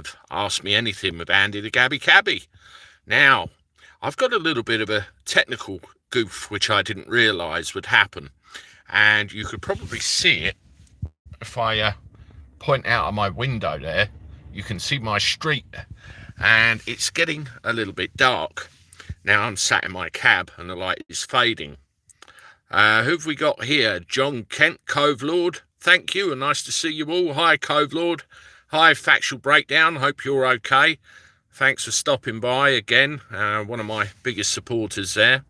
of Ask Me Anything with Andy the Gabby Cabby. Now, I've got a little bit of a technical goof which I didn't realise would happen, and you could probably see it if I point out of my window there. You can see my street, and it's getting a little bit dark. Now I'm sat in my cab and the light is fading. Who have we got here? John Kent, Cove Lord. Thank you, and nice to see you all. Hi, Cove Lord. Hi, Factual Breakdown. Hope you're okay. Thanks for stopping by again. One of my biggest supporters there.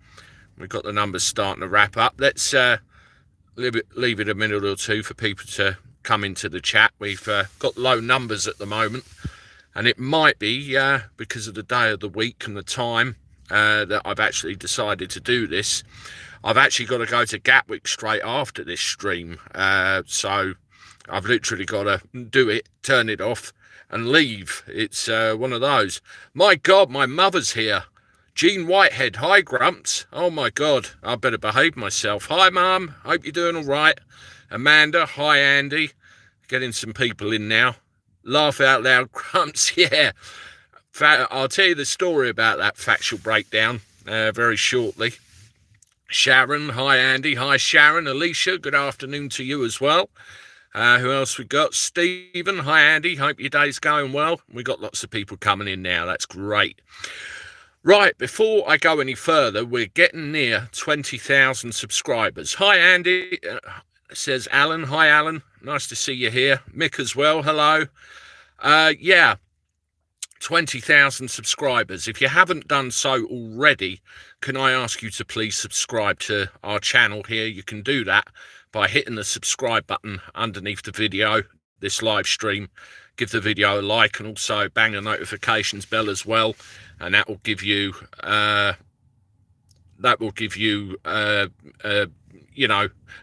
We've got the numbers starting to wrap up. Let's leave it a minute or two for people to come into the chat. We've got low numbers at the moment, and it might be because of the day of the week and the time that I've actually decided to do this. I've actually got to go to Gatwick straight after this stream, so I've literally got to do it, turn it off and leave. It's one of those. My God, my mother's here. Jean Whitehead. Hi, Grumps. Oh my God, I better behave myself. Hi, Mum. Hope you're doing all right. Amanda. Hi, Andy. Getting some people in now. Laugh out loud, Grumps. Yeah. I'll tell you the story about that Factual Breakdown very shortly. Sharon. Hi, Andy. Hi, Sharon. Alicia. Good afternoon to you as well. Who else we got? Stephen. Hi, Andy. Hope your day's going well. We got lots of people coming in now. That's great. Right, before I go any further, we're getting near 20,000 subscribers. Hi, Andy, says Alan. Hi, Alan. Nice to see you here. Mick as well. Hello. Yeah, 20,000 subscribers. If you haven't done so already, can I ask you to please subscribe to our channel here? You can do that by hitting the subscribe button underneath the video, this live stream. Give the video a like and also bang the notifications bell as well, and that will give you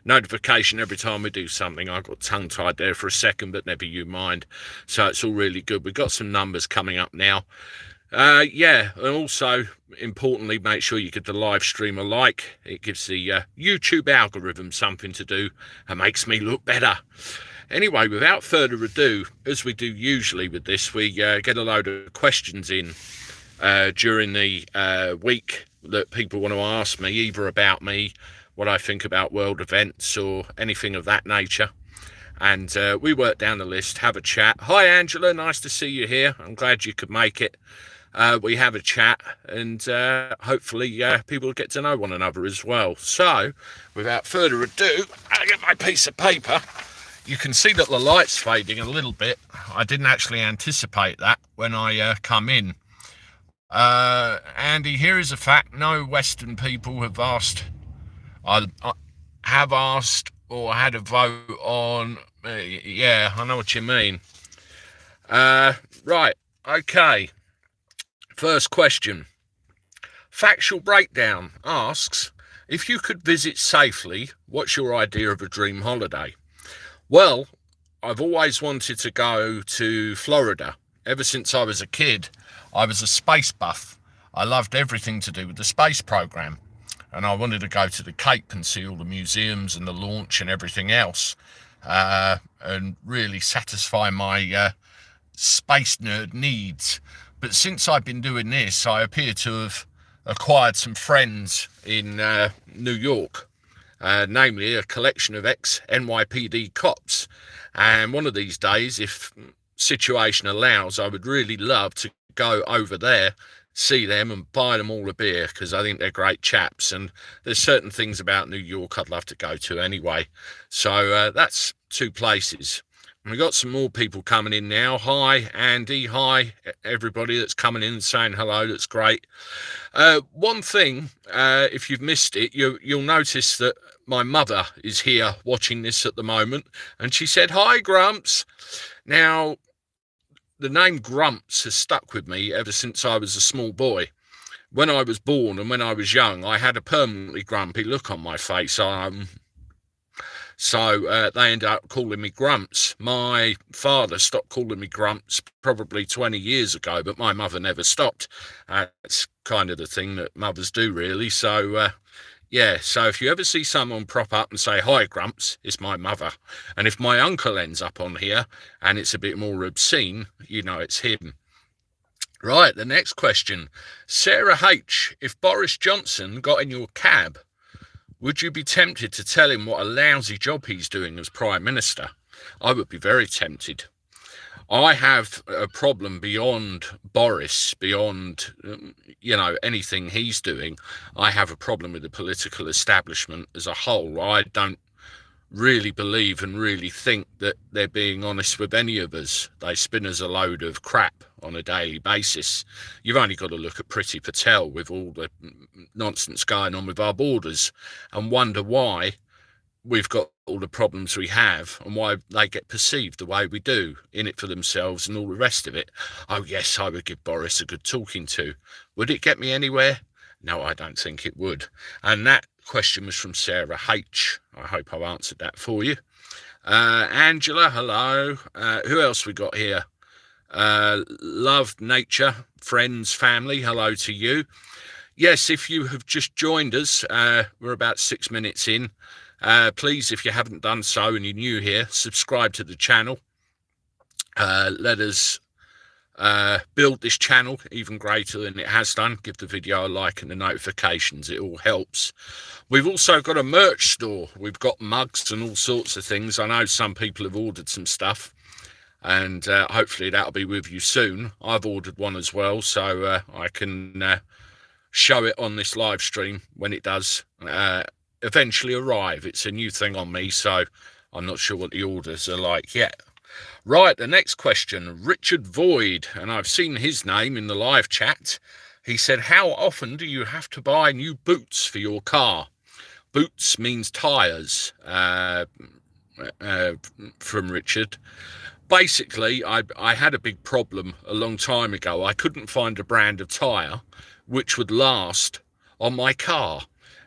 notification every time we do something. I got tongue tied there for a second, but never you mind. So it's all really good. We've got some numbers coming up now. Yeah, and also importantly, make sure you give the live stream a like. It gives the YouTube algorithm something to do and makes me look better. Anyway, without further ado, as we do usually with this, we get a load of questions in during the week that people want to ask me, either about me, what I think about world events, or anything of that nature. And we work down the list, have a chat. Hi, Angela. Nice to see you here. I'm glad you could make it. We have a chat, and hopefully people get to know one another as well. So, without further ado, I'll get my piece of paper. You can see that the light's fading a little bit. I didn't actually anticipate that when I come in. Andy, here is a fact. No Western people have asked, or had a vote on. Yeah, I know what you mean. Right, okay. First question. Factual Breakdown asks, if you could visit safely, what's your idea of a dream holiday? Well, I've always wanted to go to Florida. Ever since I was a kid, I was a space buff. I loved everything to do with the space program. And I wanted to go to the Cape and see all the museums and the launch and everything else. And really satisfy my space nerd needs. But since I've been doing this, I appear to have acquired some friends in New York. Namely a collection of ex-NYPD cops, and one of these days, if situation allows, I would really love to go over there, see them and buy them all a beer, because I think they're great chaps, and there's certain things about New York I'd love to go to anyway. So that's two places. And we've got some more people coming in now. Hi, Andy. Hi, everybody that's coming in and saying hello. That's great. One thing, if you've missed it, you'll notice that my mother is here watching this at the moment, and she said, hi, Grumps. Now, the name Grumps has stuck with me ever since I was a small boy. When I was born and when I was young, I had a permanently grumpy look on my face. So they ended up calling me Grumps. My father stopped calling me Grumps probably 20 years ago, but my mother never stopped. It's kind of the thing that mothers do, really. So, Yeah, so if you ever see someone prop up and say, "Hi, Grumps," it's my mother. And if my uncle ends up on here and it's a bit more obscene, you know it's him. Right, the next question. Sarah H. If Boris Johnson got in your cab, would you be tempted to tell him what a lousy job he's doing as Prime Minister? I would be very tempted. I have a problem beyond Boris, beyond, anything he's doing. I have a problem with the political establishment as a whole. I don't really believe and really think that they're being honest with any of us. They spin us a load of crap on a daily basis. You've only got to look at Priti Patel with all the nonsense going on with our borders and wonder why we've got all the problems we have and why they get perceived the way we do, in it for themselves and all the rest of it. Oh yes, I would give Boris a good talking to. Would it get me anywhere? No, I don't think it would. And that question was from Sarah H. I hope I've answered that for you. Angela, hello. Who else we got here? Love Nature, friends, family, hello to you. Yes, if you have just joined us, we're about 6 minutes in. Please, if you haven't done so and you're new here, subscribe to the channel. Let us build this channel even greater than it has done. Give the video a like and the notifications. It all helps. We've also got a merch store. We've got mugs and all sorts of things. I know some people have ordered some stuff, and hopefully that'll be with you soon. I've ordered one as well, so I can show it on this live stream when it does eventually arrive. It's a new thing on me, so I'm not sure what the orders are like yet. Right, the next question, Richard Void, and I've seen his name in the live chat. He said, how often do you have to buy new boots for your car? Boots means tyres, from Richard. Basically, I had a big problem a long time ago. I couldn't find a brand of tyre which would last on my car.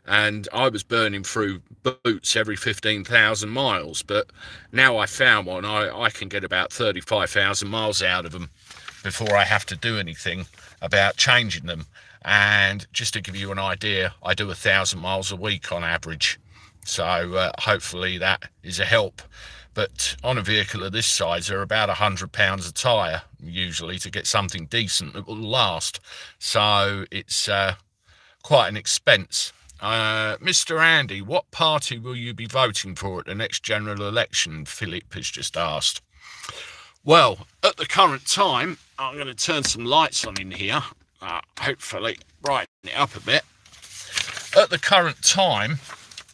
And I was burning through boots every 15,000 miles. But now I found one, I can get about 35,000 miles out of them before I have to do anything about changing them. And just to give you an idea, I do 1,000 miles a week on average. So hopefully that is a help. But on a vehicle of this size, they're about £100 a tyre, usually, to get something decent that will last. So it's quite an expense. Mr. Andy, what party will you be voting for at the next general election? Philip has just asked. Well, at the current time, I'm going to turn some lights on in here, hopefully brighten it up a bit. At the current time,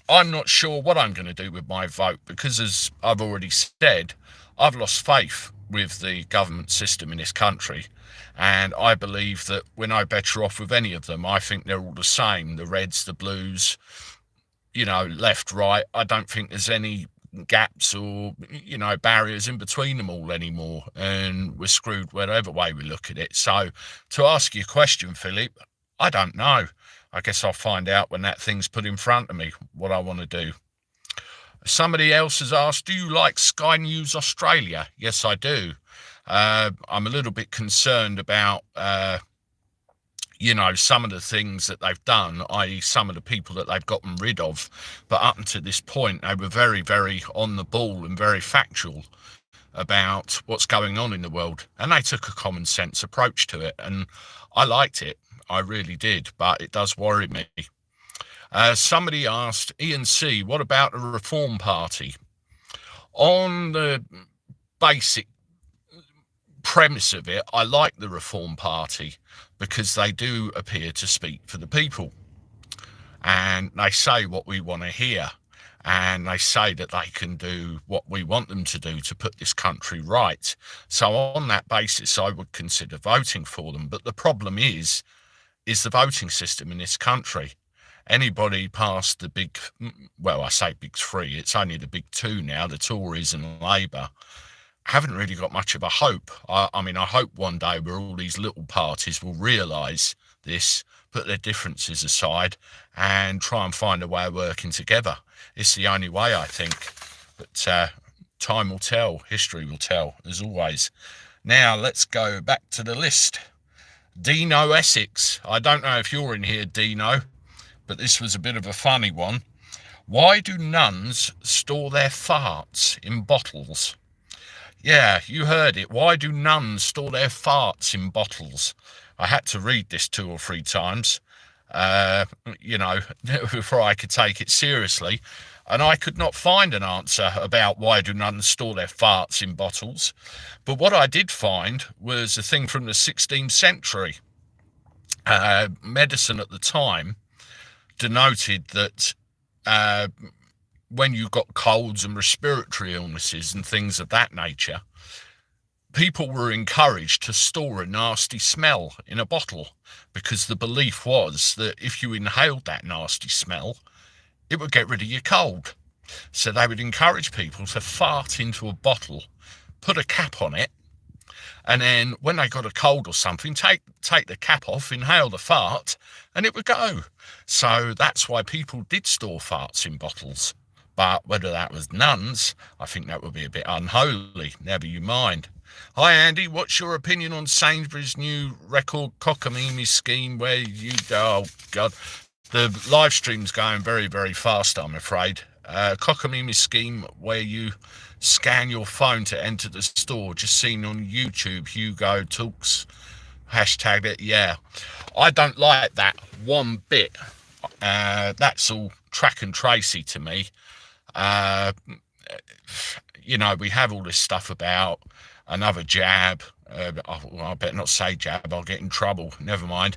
I'm not sure what I'm going to do with my vote because, as I've already said, I've lost faith with the government system in this country. And I believe that we're no better off with any of them. I think they're all the same, the reds, the blues, left, right. I don't think there's any gaps or, barriers in between them all anymore. And we're screwed whatever way we look at it. So to ask you a question, Philip, I don't know. I guess I'll find out when that thing's put in front of me, what I want to do. Somebody else has asked, do you like Sky News Australia? Yes, I do. I'm a little bit concerned about, some of the things that they've done, i.e. some of the people that they've gotten rid of. But up until this point, they were very, very on the ball and very factual about what's going on in the world. And they took a common sense approach to it. And I liked it. I really did. But it does worry me. Somebody asked, Ian C., what about the Reform Party? On the basic premise of it, I like the Reform Party because they do appear to speak for the people, and they say what we want to hear, and they say that they can do what we want them to do to put this country right. So on that basis, I would consider voting for them. But the problem is the voting system in this country. Anybody past the big, well, I say big three, it's only the big two now, the Tories and Labour, haven't really got much of a hope. I mean, I hope one day where all these little parties will realise this, put their differences aside and try and find a way of working together. It's the only way, I think. But time will tell, history will tell, as always. Now, let's go back to the list. Dino Essex. I don't know if you're in here, Dino, but this was a bit of a funny one. Why do nuns store their farts in bottles? Yeah, you heard it. Why do nuns store their farts in bottles? I had to read this 2 or 3 times, you know, before I could take it seriously. And I could not find an answer about why do nuns store their farts in bottles. But what I did find was a thing from the 16th century. Medicine at the time denoted that when you got colds and respiratory illnesses and things of that nature, people were encouraged to store a nasty smell in a bottle, because the belief was that if you inhaled that nasty smell, it would get rid of your cold. So they would encourage people to fart into a bottle, put a cap on it, and then when they got a cold or something, take the cap off, inhale the fart, and it would go. So that's why people did store farts in bottles. But whether that was nuns, I think that would be a bit unholy. Never you mind. Hi Andy, what's your opinion on Sainsbury's new record cockamamie scheme where you... Oh God, the live stream's going very, very fast, I'm afraid. Cockamamie scheme where you scan your phone to enter the store, just seen on YouTube. Hugo Talks, hashtag it. Yeah, I don't like that one bit. That's all track and tracy to me. You know, we have all this stuff about another jab. I better not say jab, I'll get in trouble. Never mind.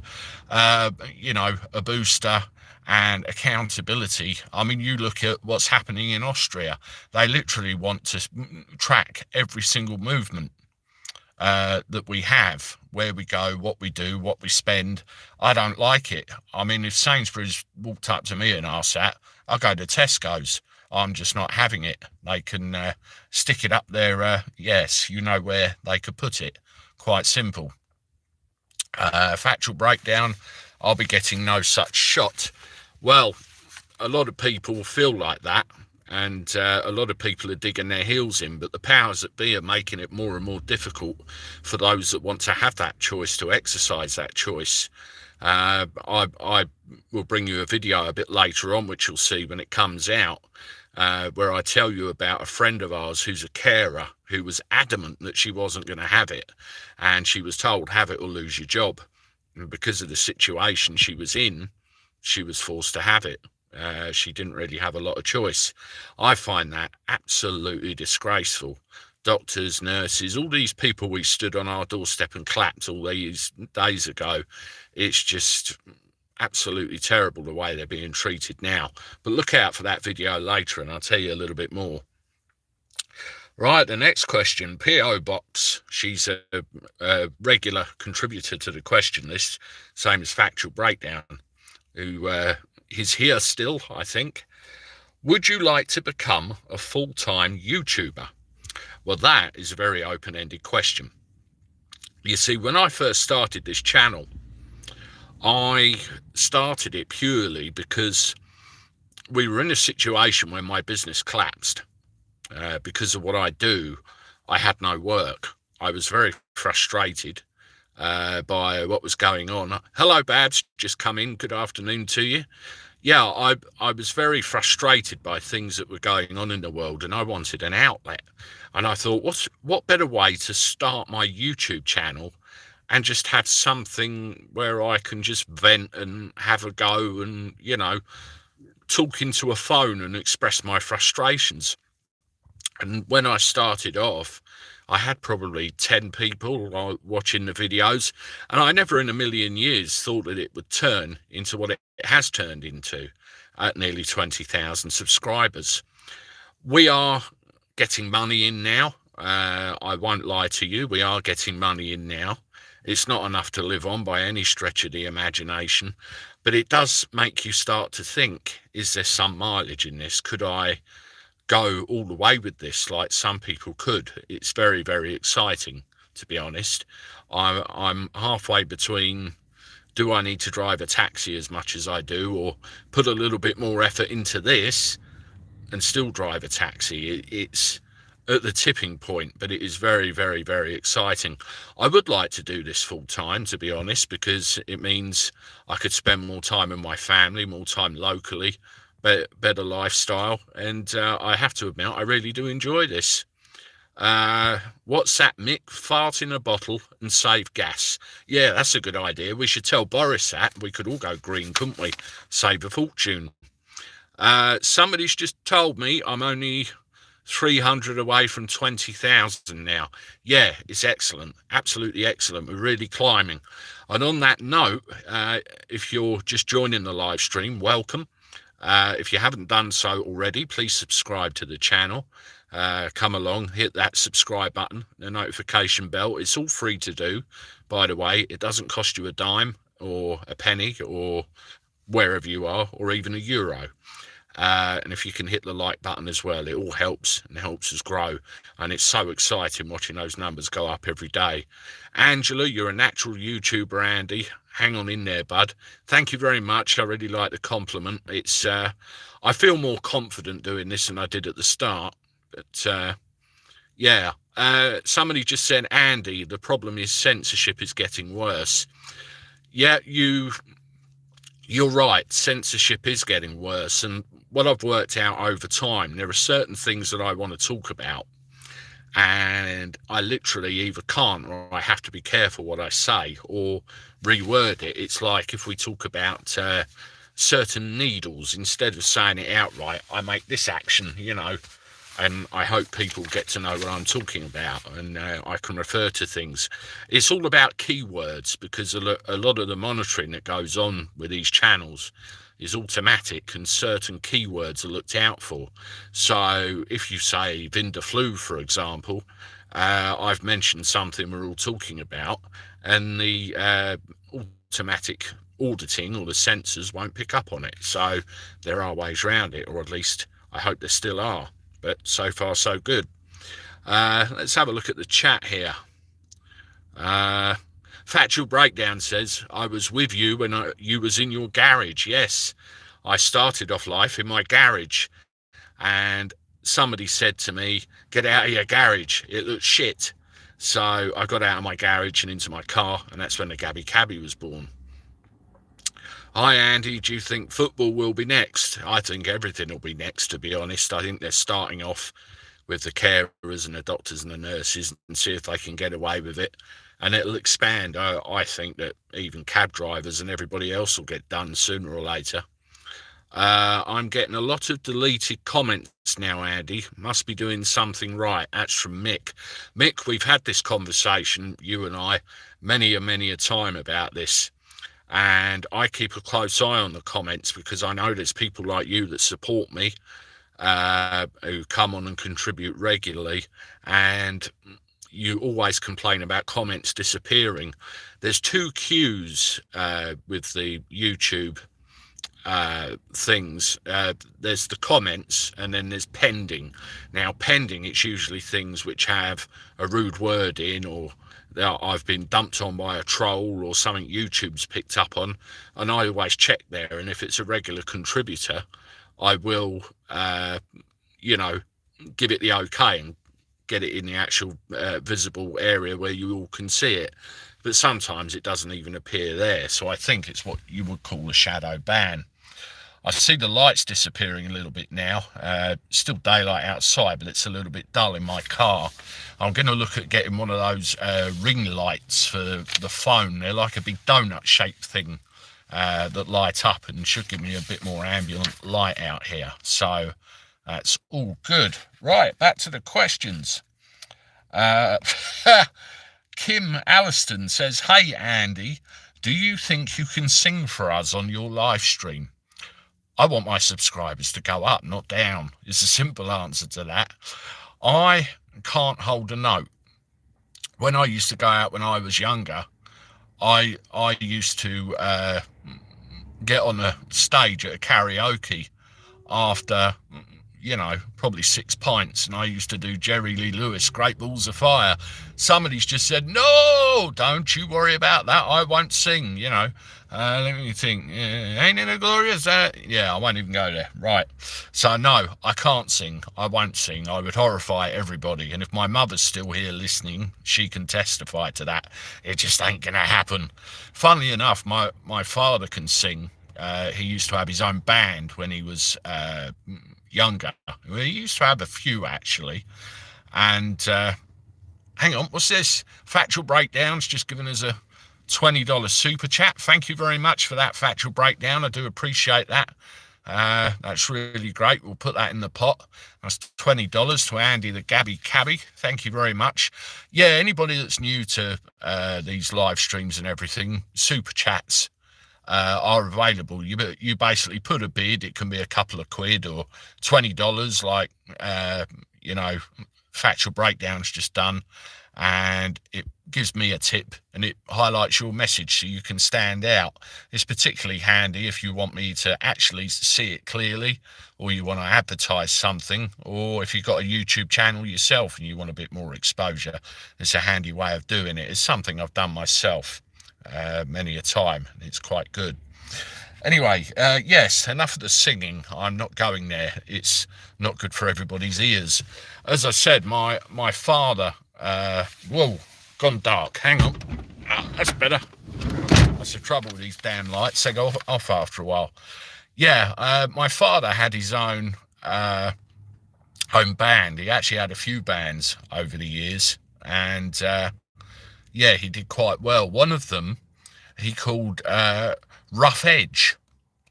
You know, a booster and accountability. I mean, you look at what's happening in Austria. They literally want to track every single movement that we have, where we go, what we do, what we spend. I don't like it. I mean, if Sainsbury's walked up to me and asked that, I'll go to Tesco's. I'm just not having it. They can stick it up there. Yes, you know where they could put it. Quite simple. Factual breakdown. I'll be getting no such shot. Well, a lot of people feel like that, and a lot of people are digging their heels in, but the powers that be are making it more and more difficult for those that want to have that choice to exercise that choice. I will bring you a video a bit later on, which you'll see when it comes out, where I tell you about a friend of ours who's a carer who was adamant that she wasn't going to have it, and she was told, have it or lose your job. And because of the situation she was in, she was forced to have it. She didn't really have a lot of choice. I find that absolutely disgraceful. Doctors, nurses, all these people we stood on our doorstep and clapped all these days ago, it's just absolutely terrible the way they're being treated now. But look out for that video later and I'll tell you a little bit more. Right, the next question, P.O. Box. She's a regular contributor to the question list, same as Factual Breakdown, who is here still, I think. Would you like to become a full-time YouTuber? Well, that is a very open-ended question. You see, when I first started this channel, I started it purely because we were in a situation where my business collapsed. Because of what I do, I had no work. I was very frustrated by what was going on. Hello, Babs, just come in. Good afternoon to you. Yeah, I was very frustrated by things that were going on in the world, and I wanted an outlet. And I thought, what better way to start my YouTube channel and just have something where I can just vent and have a go and, you know, talk into a phone and express my frustrations. And when I started off, I had probably 10 people watching the videos, and I never in a million years thought that it would turn into what it has turned into at nearly 20,000 subscribers. We are getting money in now. I won't lie to you, we are getting money in now. It's not enough to live on by any stretch of the imagination, but it does make you start to think, is there some mileage in this? Could I go all the way with this like some people could? It's very, very exciting, to be honest. I'm halfway between, do I need to drive a taxi as much as I do, or put a little bit more effort into this and still drive a taxi? It's at the tipping point, but it is very, very, very exciting. I would like to do this full time, to be honest, because it means I could spend more time with my family, more time locally, better lifestyle, and I have to admit, I really do enjoy this. What's that, Mick? Fart in a bottle and save gas. Yeah, that's a good idea. We should tell Boris that. We could all go green, couldn't we? Save a fortune. Somebody's just told me I'm only 300 away from 20,000 now. Yeah, it's excellent. Absolutely excellent. We're really climbing. And on that note, if you're just joining the live stream, welcome. If you haven't done so already, please subscribe to the channel. Come along, hit that subscribe button, the notification bell. It's all free to do, by the way. It doesn't cost you a dime or a penny or wherever you are, or even €1. And if you can hit the like button as well, it all helps and helps us grow. And it's so exciting watching those numbers go up every day. Angela, you're a natural YouTuber, Andy. Hang on in there, bud. Thank you very much. I really like the compliment. It's I feel more confident doing this than I did at the start. But yeah, somebody just said, Andy, the problem is censorship is getting worse. Yeah, you're right. Censorship is getting worse. And what I've worked out over time, there are certain things that I want to talk about. And I literally either can't, or I have to be careful what I say or reword it. It's like if we talk about certain needles, instead of saying it outright, I make this action, and I hope people get to know what I'm talking about, and I can refer to things. It's all about keywords, because a lot of the monitoring that goes on with these channels is automatic, and certain keywords are looked out for. So if you say Vindaflu, for example, I've mentioned something we're all talking about, and the automatic auditing or the sensors won't pick up on it. So there are ways around it, or at least I hope there still are. But so far, so good. Let's have a look at the chat here. Factual Breakdown says, I was with you when you was in your garage. Yes, I started off life in my garage. And somebody said to me, get out of your garage. It looks shit. So I got out of my garage and into my car. And that's when the Gabby Cabby was born. Hi, Andy. Do you think football will be next? I think everything will be next, to be honest. I think they're starting off with the carers and the doctors and the nurses and see if they can get away with it. And it'll expand. I think that even cab drivers and everybody else will get done sooner or later. I'm getting a lot of deleted comments now, Andy. Must be doing something right. That's from Mick. Mick, we've had this conversation, you and I, many a time about this. And I keep a close eye on the comments, because I know there's people like you that support me, who come on and contribute regularly, and you always complain about comments disappearing. There's two queues with the YouTube things. There's the comments, and then there's pending. Now, pending, it's usually things which have a rude word in, or I've been dumped on by a troll, or something YouTube's picked up on, and I always check there. And if it's a regular contributor, I will, give it the okay and get it in the actual visible area where you all can see it. But sometimes it doesn't even appear there. So I think it's what you would call a shadow ban. I see the lights disappearing a little bit now. Still daylight outside, but it's a little bit dull in my car. I'm going to look at getting one of those ring lights for the phone. They're like a big donut-shaped thing that light up and should give me a bit more ambient light out here. So that's all good. Right, back to the questions. Kim Alliston says, hey, Andy, do you think you can sing for us on your live stream? I want my subscribers to go up, not down. It's a simple answer to that. I can't hold a note. When I used to go out when I was younger, I used to get on a stage at a karaoke after, probably 6 pints, and I used to do Jerry Lee Lewis, Great Balls of Fire. Somebody's just said, no, don't you worry about that, I won't sing. Let me think. Ain't it a glorious? Yeah, I won't even go there. Right. So, no, I can't sing. I won't sing. I would horrify everybody. And if my mother's still here listening, she can testify to that. It just ain't going to happen. Funnily enough, my father can sing. He used to have his own band when he was younger. He used to have a few, actually. And hang on, what's this? Factual Breakdown's just given us a $20 super chat. Thank you very much for that, Factual Breakdown. I do appreciate that. That's really great. We'll put that in the pot. That's $20 to Andy the Gabby Cabby. Thank you very much. Yeah, anybody that's new to these live streams and everything, super chats are available. You basically put a bid. It can be a couple of quid or $20, like Factual Breakdown's just done, and it gives me a tip and it highlights your message so you can stand out. It's particularly handy if you want me to actually see it clearly, or you want to advertise something, or if you've got a YouTube channel yourself and you want a bit more exposure. It's a handy way of doing it. It's something I've done myself many a time, and it's quite good. Anyway, yes, enough of the singing. I'm not going there. It's not good for everybody's ears. As I said, my father, whoa, gone dark. Hang on. That's better. That's the trouble with these damn lights. They go off after a while. Yeah, my father had his own band. He actually had a few bands over the years, and yeah, he did quite well. One of them he called Rough Edge.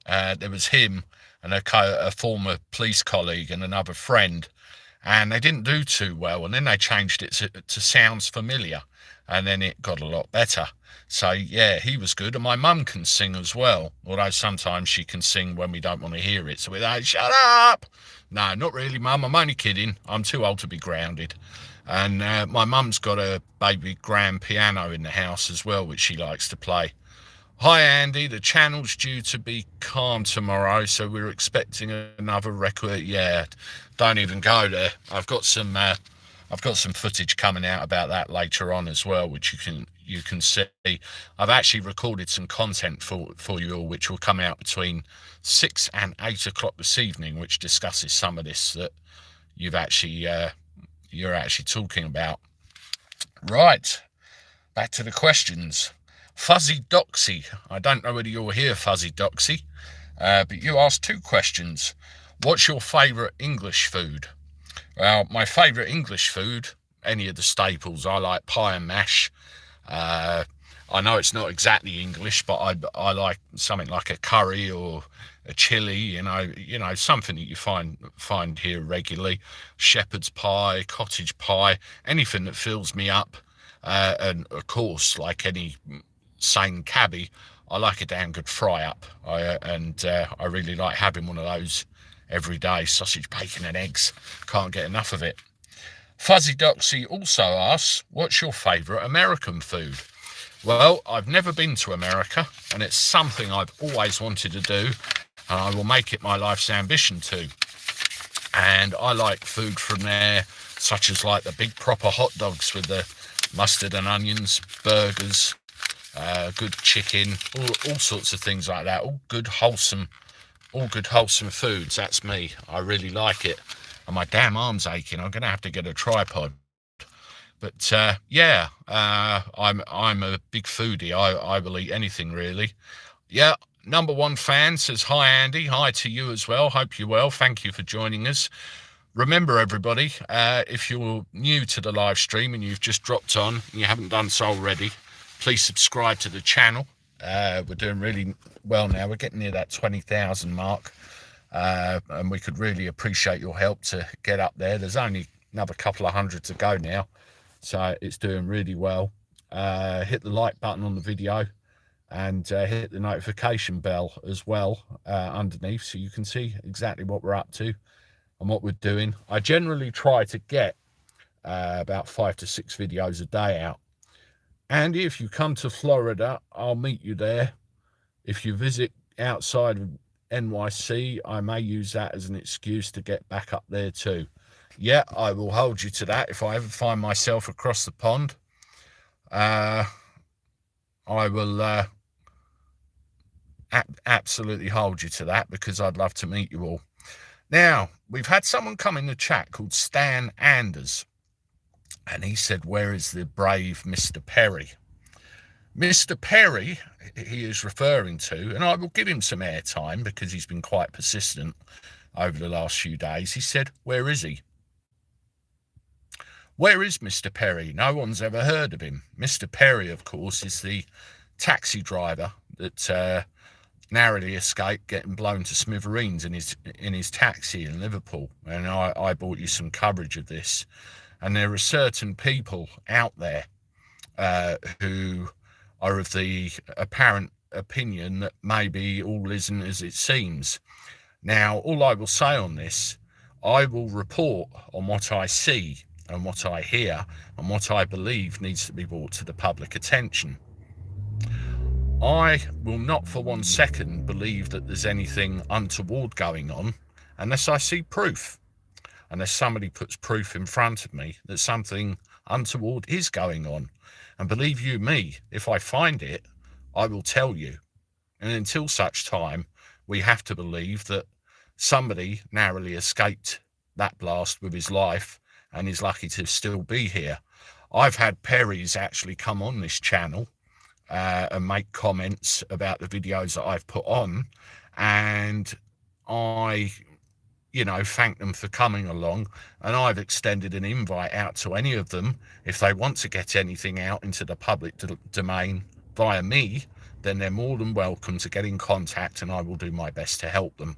There was him and a former police colleague and another friend, and they didn't do too well, and then they changed it to Sounds Familiar, and then it got a lot better. So yeah, he was good. And my mum can sing as well, although sometimes she can sing when we don't want to hear it, so we're like, shut up. No, not really, Mum, I'm only kidding. I'm too old to be grounded. And my mum's got a baby grand piano in the house as well, which she likes to play. Hi Andy, the channel's due to be calm tomorrow, so we're expecting another record. Yeah, don't even go there. I've got some footage coming out about that later on as well, which you can see. I've actually recorded some content for you all, which will come out between 6 and 8 o'clock this evening, which discusses some of this that you're actually talking about. Right, back to the questions. Fuzzy Doxy, I don't know whether you're here, Fuzzy Doxy, but you asked 2 questions. What's your favourite English food? Well, my favourite English food, any of the staples. I like pie and mash. I know it's not exactly English, but I like something like a curry or a chili, something that you find here regularly. Shepherd's pie, cottage pie, anything that fills me up. And of course, like any sane cabbie, I like a damn good fry up. I really like having one of those every day. Sausage, bacon and eggs. Can't get enough of it. Fuzzy Doxy also asks, what's your favourite American food? Well, I've never been to America, and it's something I've always wanted to do, and I will make it my life's ambition to. And I like food from there, such as like the big proper hot dogs with the mustard and onions, burgers, good chicken, all sorts of things like that. All good wholesome foods. That's me. I really like it. And my damn arm's aching. I'm going to have to get a tripod. But yeah, I'm a big foodie. I will eat anything really. Yeah, number 1 fan says, hi Andy. Hi to you as well. Hope you're well. Thank you for joining us. Remember everybody, if you're new to the live stream and you've just dropped on and you haven't done so already, please subscribe to the channel. We're doing really well now. We're getting near that 20,000 mark, and we could really appreciate your help to get up there. There's only another couple of hundred to go now, so it's doing really well. Hit the like button on the video and hit the notification bell as well underneath, so you can see exactly what we're up to and what we're doing. I generally try to get about 5 to 6 videos a day out. Andy, if you come to Florida, I'll meet you there. If you visit outside of NYC, I may use that as an excuse to get back up there too. Yeah, I will hold you to that. If I ever find myself across the pond, I will absolutely hold you to that, because I'd love to meet you all. Now, we've had someone come in the chat called Stan Anders, and he said, where is the brave Mr. Perry? Mr. Perry, he is referring to, and I will give him some airtime because he's been quite persistent over the last few days. He said, where is he? Where is Mr. Perry? No one's ever heard of him. Mr. Perry, of course, is the taxi driver that narrowly escaped getting blown to smithereens in his taxi in Liverpool. And I brought you some coverage of this. And there are certain people out there who are of the apparent opinion that maybe all isn't as it seems. Now, all I will say on this, I will report on what I see and what I hear and what I believe needs to be brought to the public attention. I will not for 1 second believe that there's anything untoward going on unless I see proof, unless somebody puts proof in front of me that something untoward is going on. And believe you me, if I find it, I will tell you. And until such time, we have to believe that somebody narrowly escaped that blast with his life and is lucky to still be here. I've had Perrys actually come on this channel and make comments about the videos that I've put on, and I thank them for coming along, and I've extended an invite out to any of them. If they want to get anything out into the public domain via me, then they're more than welcome to get in contact, and I will do my best to help them.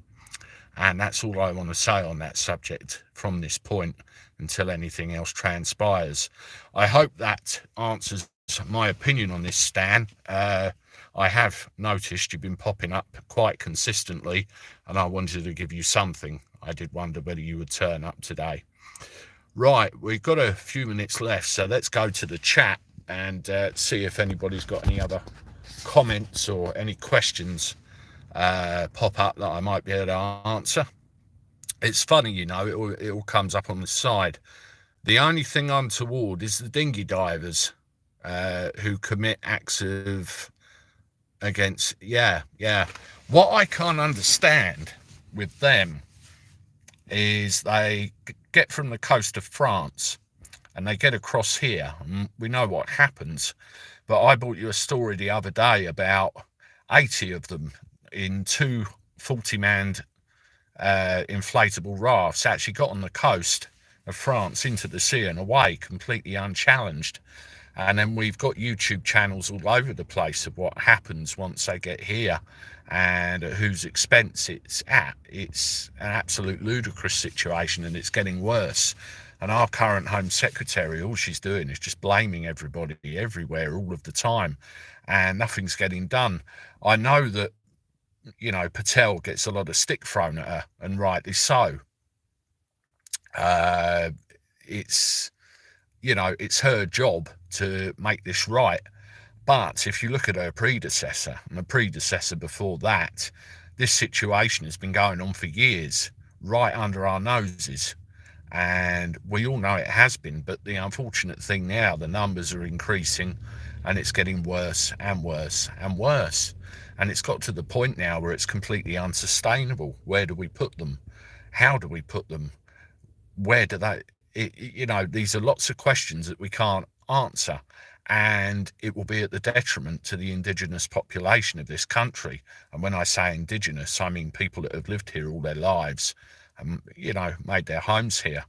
And that's all I want to say on that subject from this point until anything else transpires. I hope that answers my opinion on this, Stan. I have noticed you've been popping up quite consistently, and I wanted to give you something. I did wonder whether you would turn up today. Right, we've got a few minutes left, so let's go to the chat and see if anybody's got any other comments or any questions pop up that I might be able to answer. It's funny, it all comes up on the side. The only thing untoward is the dinghy divers who commit acts of against, what I can't understand with them is they get from the coast of France and they get across here, and we know what happens. But I brought you a story the other day about 80 of them in two 40-manned inflatable rafts actually got on the coast of France into the sea and away completely unchallenged. And then we've got YouTube channels all over the place of what happens once they get here and at whose expense it's at. It's an absolute ludicrous situation, and it's getting worse. And our current Home Secretary, all she's doing is just blaming everybody everywhere all of the time, and nothing's getting done. I know that, Patel gets a lot of stick thrown at her, and rightly so. It's her job to make this right. But if you look at her predecessor and the predecessor before that, this situation has been going on for years, right under our noses. And we all know it has been, but the unfortunate thing now, the numbers are increasing and it's getting worse and worse and worse. And it's got to the point now where it's completely unsustainable. Where do we put them? How do we put them? Where do they, these are lots of questions that we can't answer. And it will be at the detriment to the indigenous population of this country. And when I say indigenous, I mean people that have lived here all their lives and, made their homes here.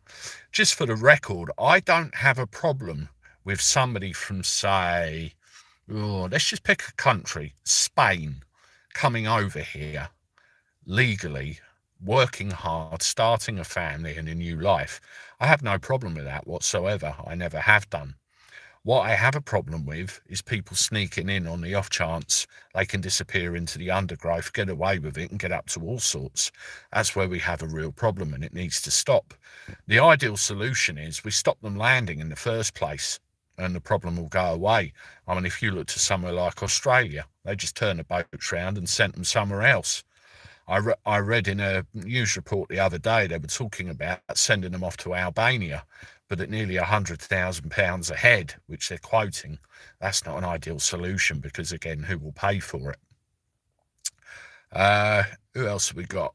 Just for the record, I don't have a problem with somebody from, say, let's just pick a country, Spain, coming over here legally, working hard, starting a family and a new life. I have no problem with that whatsoever. I never have done. What I have a problem with is people sneaking in on the off chance they can disappear into the undergrowth, get away with it and get up to all sorts. That's where we have a real problem, and it needs to stop. The ideal solution is we stop them landing in the first place and the problem will go away. I mean, if you look to somewhere like Australia, they just turned the boats round and sent them somewhere else. I read in a news report the other day they were talking about sending them off to Albania, but at nearly £100,000 a head, which they're quoting. That's not an ideal solution because, again, who will pay for it? Who else have we got?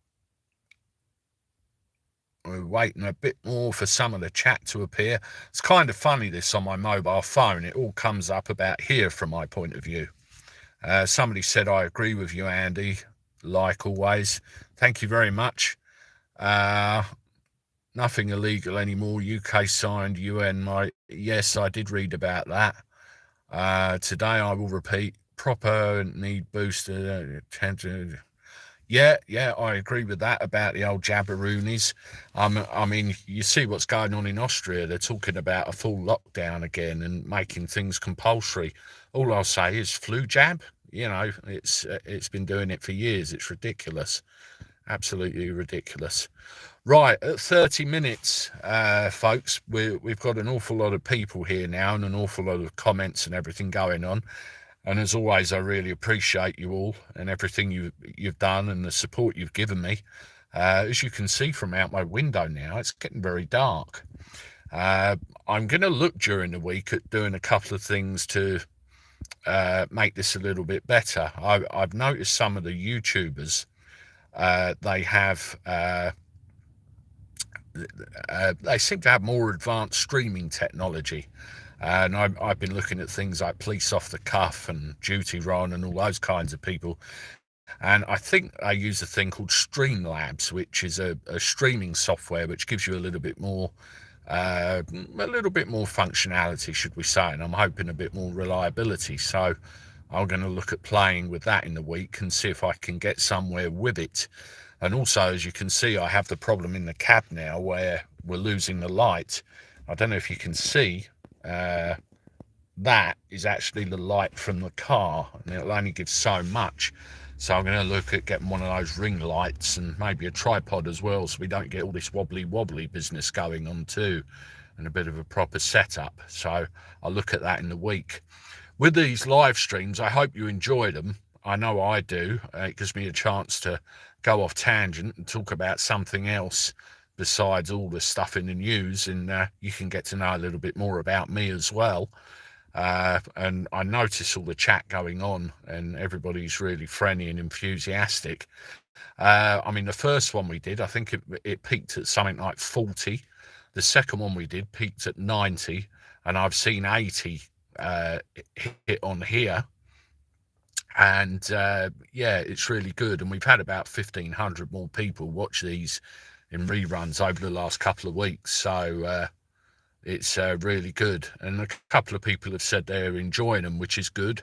We're waiting a bit more for some of the chat to appear. It's kind of funny, this on my mobile phone. It all comes up about here from my point of view. Somebody said, I agree with you, Andy, like always. Thank you very much. Nothing illegal anymore. UK signed UN. Yes, I did read about that. Today I will repeat, proper need booster. Yeah, I agree with that about the old jabberoonies. I mean, you see what's going on in Austria. They're talking about a full lockdown again and making things compulsory. All I'll say is flu jab. You know, it's been doing it for years. It's ridiculous, absolutely ridiculous. Right, at 30 minutes, folks, we've got an awful lot of people here now and an awful lot of comments and everything going on. And as always, I really appreciate you all and everything you've done and the support you've given me. As you can see from out my window now, it's getting very dark. I'm going to look during the week at doing a couple of things to make this a little bit better. I've noticed some of the YouTubers, they have... they seem to have more advanced streaming technology. And I've been looking at things like Police Off the Cuff and Duty Ron and all those kinds of people. And I think I use a thing called Streamlabs, which is a streaming software which gives you a little bit more functionality, should we say, and I'm hoping a bit more reliability. So I'm going to look at playing with that in the week and see if I can get somewhere with it. And also, as you can see, I have the problem in the cab now where we're losing the light. I don't know if you can see, that is actually the light from the car, and it'll only give so much. So I'm going to look at getting one of those ring lights and maybe a tripod as well, so we don't get all this wobbly business going on too, and a bit of a proper setup. So I'll look at that in the week. With these live streams, I hope you enjoy them. I know I do. It gives me a chance to go off tangent and talk about something else besides all the stuff in the news, and you can get to know a little bit more about me as well. And I notice all the chat going on and everybody's really friendly and enthusiastic. I mean, the first one we did, I think it peaked at something like 40. The second one we did peaked at 90, and I've seen 80 hit on here. And yeah, it's really good. And we've had about 1,500 more people watch these in reruns over the last couple of weeks. So it's really good. And a couple of people have said they're enjoying them, which is good.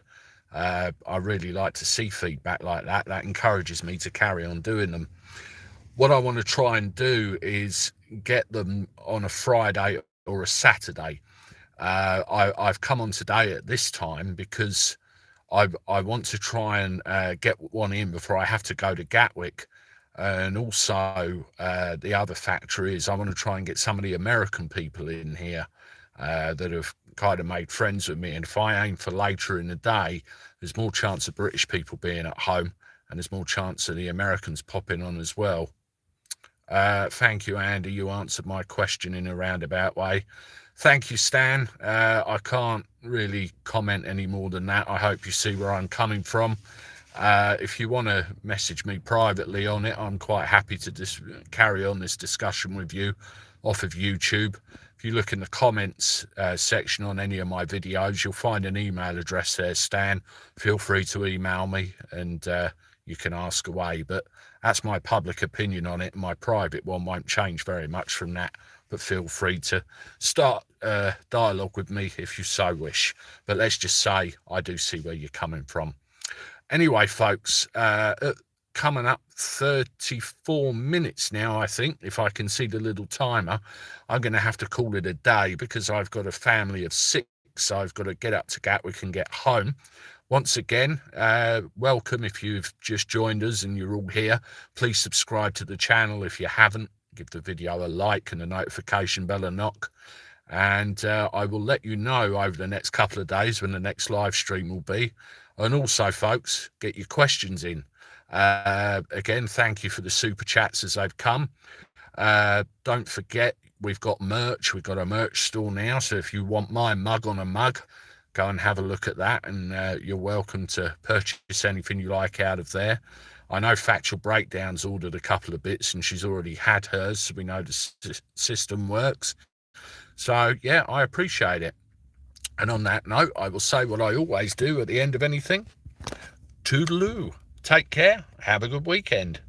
I really like to see feedback like that. That encourages me to carry on doing them. What I want to try and do is get them on a Friday or a Saturday. I've come on today at this time because I want to try and get one in before I have to go to Gatwick. And also the other factor is I want to try and get some of the American people in here that have kind of made friends with me. And if I aim for later in the day, there's more chance of British people being at home, and there's more chance of the Americans popping on as well. Thank you, Andy. You answered my question in a roundabout way. Thank you, Stan. I can't really comment any more than that. I hope you see where I'm coming from. If you want to message me privately on it, I'm quite happy to just carry on this discussion with you off of YouTube. If you look in the comments section on any of my videos, you'll find an email address there, Stan. Feel free to email me and you can ask away. But that's my public opinion on it. My private one won't change very much from that. But feel free to start dialogue with me if you so wish. But let's just say I do see where you're coming from. Anyway, folks, coming up 34 minutes now, I think, if I can see the little timer. I'm going to have to call it a day because I've got a family of 6. So I've got to get up to Gatwick and get home. Once again, welcome if you've just joined us and you're all here. Please subscribe to the channel if you haven't. Give the video a like and the notification bell a knock. And I will let you know over the next couple of days when the next live stream will be. And also, folks, get your questions in. Again, thank you for the super chats as they've come. Don't forget, we've got merch. We've got a merch store now. So if you want my mug on a mug, go and have a look at that. And you're welcome to purchase anything you like out of there. I know Factual Breakdown's ordered a couple of bits and she's already had hers. So we know the system works. So, yeah, I appreciate it. And on that note, I will say what I always do at the end of anything. Toodaloo. Take care. Have a good weekend.